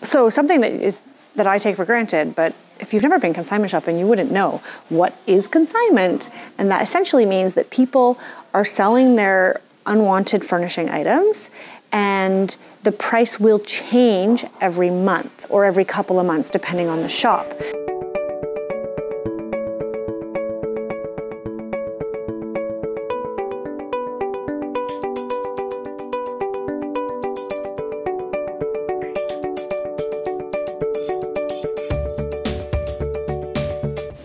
So something that I take for granted, but if you've never been consignment shopping, you wouldn't know what is consignment. And that essentially means that people are selling their unwanted furnishing items, and the price will change every month or every couple of months, depending on the shop.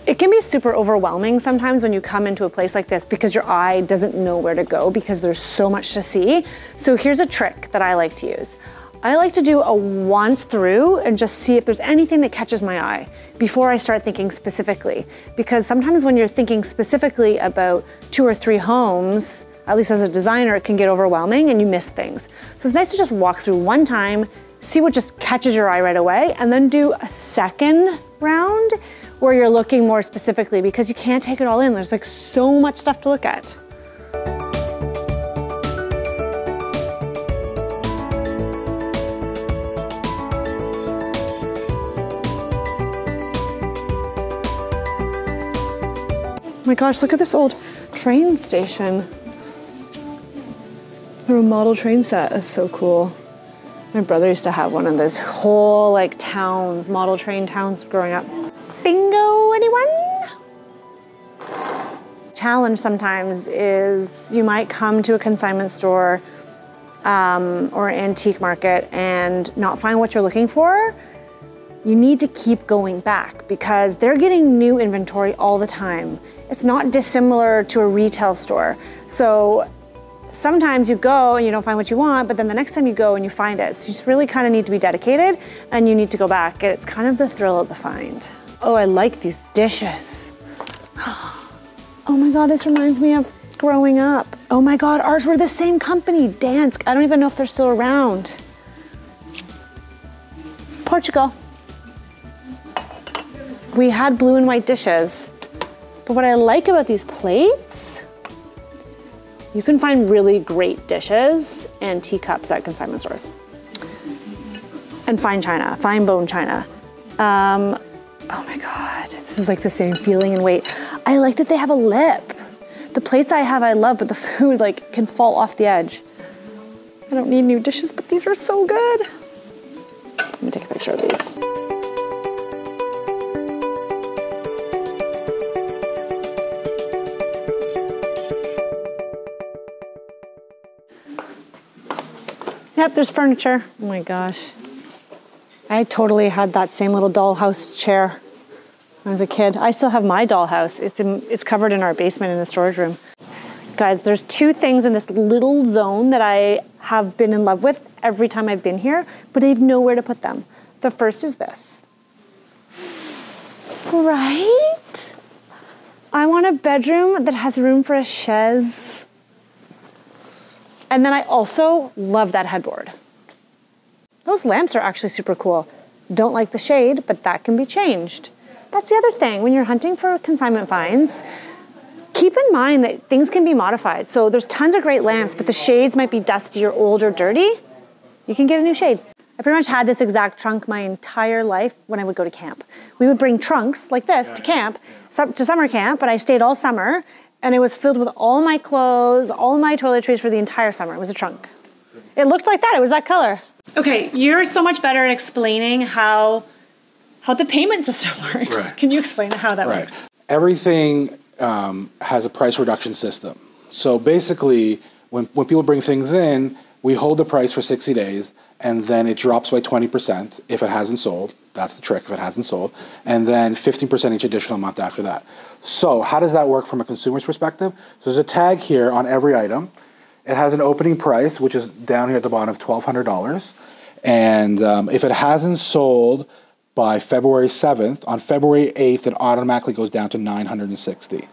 It can be super overwhelming sometimes when you come into a place like this because your eye doesn't know where to go because there's so much to see. So here's a trick that I like to use. I like to do a once through and just see if there's anything that catches my eye before I start thinking specifically. Because sometimes when you're thinking specifically about 2 or 3 homes, at least as a designer, it can get overwhelming and you miss things. So it's nice to just walk through one time, see what just catches your eye right away, and then do a second round where you're looking more specifically because you can't take it all in. There's like so much stuff to look at. Oh my gosh, look at this old train station. The model train set is so cool. My brother used to have one of those whole like towns, model train towns growing up. Bingo, anyone? Challenge sometimes is you might come to a consignment store or an antique market and not find what you're looking for. You need to keep going back because they're getting new inventory all the time. It's not dissimilar to a retail store. So sometimes you go and you don't find what you want, but then the next time you go and you find it. So you just really kind of need to be dedicated and you need to go back. It's kind of the thrill of the find. Oh, I like these dishes. Oh my God, this reminds me of growing up. Oh my God, ours were the same company, Dansk. I don't even know if they're still around. Portugal. We had blue and white dishes. But what I like about these plates, you can find really great dishes and teacups at consignment stores. And fine china, fine bone china. Oh my God, this is like the same feeling and weight. I like that they have a lip. The plates I have, I love, but the food like can fall off the edge. I don't need new dishes, but these are so good. Let me take a picture of these. Yep, there's furniture. Oh my gosh. I totally had that same little dollhouse chair when I was a kid. I still have my dollhouse. It's covered in our basement in the storage room. Guys, there's 2 things in this little zone that I have been in love with every time I've been here, but I have nowhere to put them. The first is this. Right? I want a bedroom that has room for a chaise. And then I also love that headboard. Those lamps are actually super cool. Don't like the shade, but that can be changed. That's the other thing. When you're hunting for consignment finds, keep in mind that things can be modified. So there's tons of great lamps, but the shades might be dusty or old or dirty. You can get a new shade. I pretty much had this exact trunk my entire life when I would go to camp. We would bring trunks like this to camp, to summer camp, but I stayed all summer, and it was filled with all my clothes, all my toiletries for the entire summer. It was a trunk. It looked like that. It was that color. Okay, you're so much better at explaining how the payment system works. Right. Can you explain how that works? Everything has a price reduction system. So basically, when people bring things in, we hold the price for 60 days, and then it drops by 20% if it hasn't sold. That's the trick, if it hasn't sold. And then 15% each additional month after that. So how does that work from a consumer's perspective? So there's a tag here on every item. It has an opening price, which is down here at the bottom of $1,200. And if it hasn't sold by February 7th, on February 8th, it automatically goes down to $960.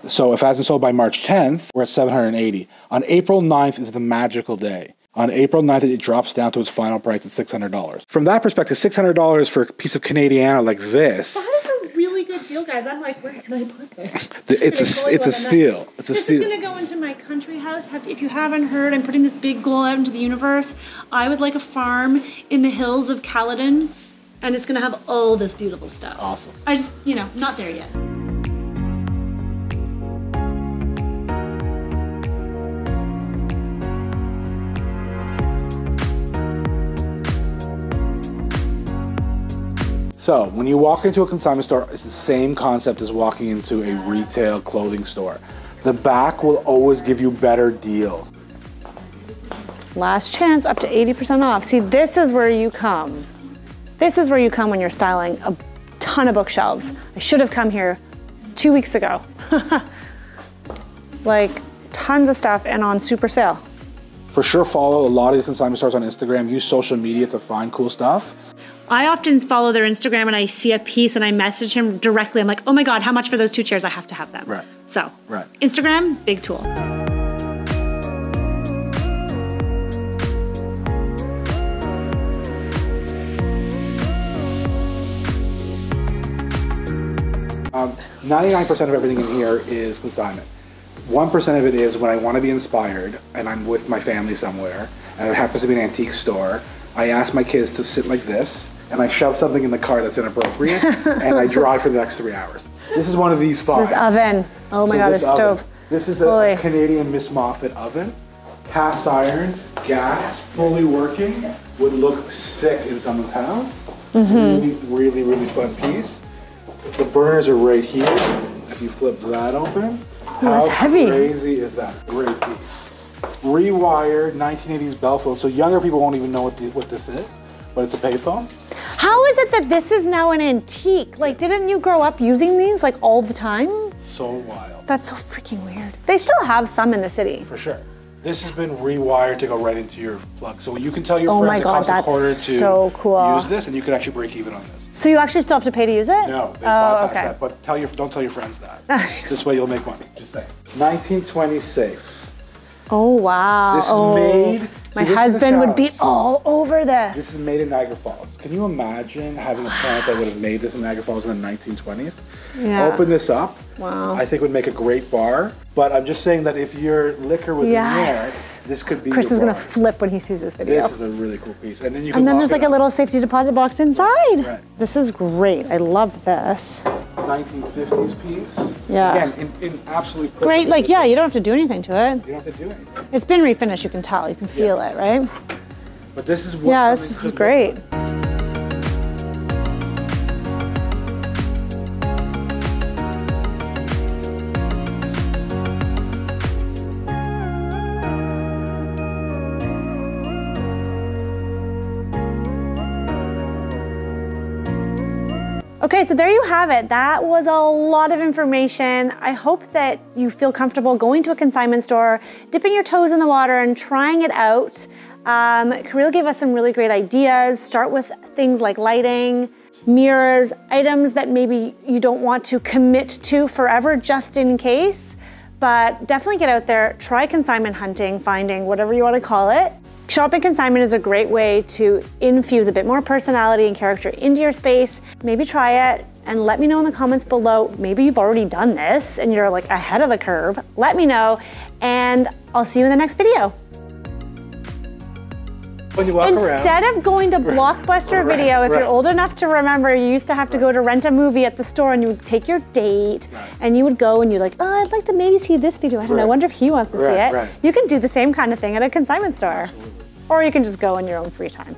So if it hasn't sold by March 10th, we're at $780. On April 9th is the magical day. On April 9th, it drops down to its final price at $600. From that perspective, $600 for a piece of Canadiana like this. That is a really good deal. steal, guys. I'm like, where can I put this? It's a steal. It's a steal. This is going to go into my country house. If you haven't heard, I'm putting this big goal out into the universe. I would like a farm in the hills of Caledon, and it's going to have all this beautiful stuff. Awesome. I just, not there yet. So when you walk into a consignment store, it's the same concept as walking into a retail clothing store. The back will always give you better deals. Last chance, up to 80% off. See, this is where you come. This is where you come when you're styling a ton of bookshelves. I should have come here 2 weeks ago. Like, tons of stuff and on super sale. For sure, follow a lot of the consignment stores on Instagram. Use social media to find cool stuff. I often follow their Instagram and I see a piece and I message him directly. I'm like, oh my God, how much for those 2 chairs? I have to have them. Right. So, right. Instagram, big tool. Um, 99% of everything in here is consignment. 1% of it is when I want to be inspired and I'm with my family somewhere and it happens to be an antique store. I ask my kids to sit like this and I shove something in the car that's inappropriate and I drive for the next 3 hours. This is one of these finds. This oven. Oh my God, this stove. This is a Canadian Miss Moffat oven. Cast iron, gas, fully working. Would look sick in someone's house. Really, really fun piece. The burners are right here. If you flip that open, how crazy is that? Great piece. Rewired 1980s bell phone, so younger people won't even know what this is, but it's a payphone. How is it that this is now an antique? Like, didn't you grow up using these like all the time? So wild. That's so freaking weird. They still have some in the city. For sure. This has been rewired to go right into your plug, so you can tell your friends it costs a quarter to use this, and you could actually break even on this. So you actually still have to pay to use it? No, they bypass that, but don't tell your friends that. This way you'll make money, just saying. 1920 safe. Oh, wow. This is made... My husband would be all over this. This is made in Niagara Falls. Can you imagine having a plant that would have made this in Niagara Falls in the 1920s? Yeah. Open this up. Wow. I think would make a great bar. But I'm just saying that if your liquor was in there, this could be Chris is going to flip when he sees this video. This is a really cool piece. And then you can there's like a little safety deposit box inside. Right. This is great. I love this. 1950s piece. Yeah. Again, in absolute great. Like, yeah, you don't have to do anything to it. You don't have to do anything. It's been refinished. You can tell. You can feel it, right? But this is what this is great. Okay, so there you have it. That was a lot of information. I hope that you feel comfortable going to a consignment store, dipping your toes in the water and trying it out. Kirill gave us some really great ideas. Start with things like lighting, mirrors, items that maybe you don't want to commit to forever just in case, but definitely get out there, try consignment hunting, finding, whatever you want to call it. Shopping consignment is a great way to infuse a bit more personality and character into your space. Maybe try it and let me know in the comments below. Maybe you've already done this and you're like ahead of the curve. Let me know and I'll see you in the next video. When you walk Instead of going to Blockbuster Video, if you're old enough to remember, you used to have to go to rent a movie at the store and you would take your date and you would go and you're like, oh, I'd like to maybe see this video. I don't know, I wonder if he wants to see it. You can do the same kind of thing at a consignment store. Or you can just go in your own free time.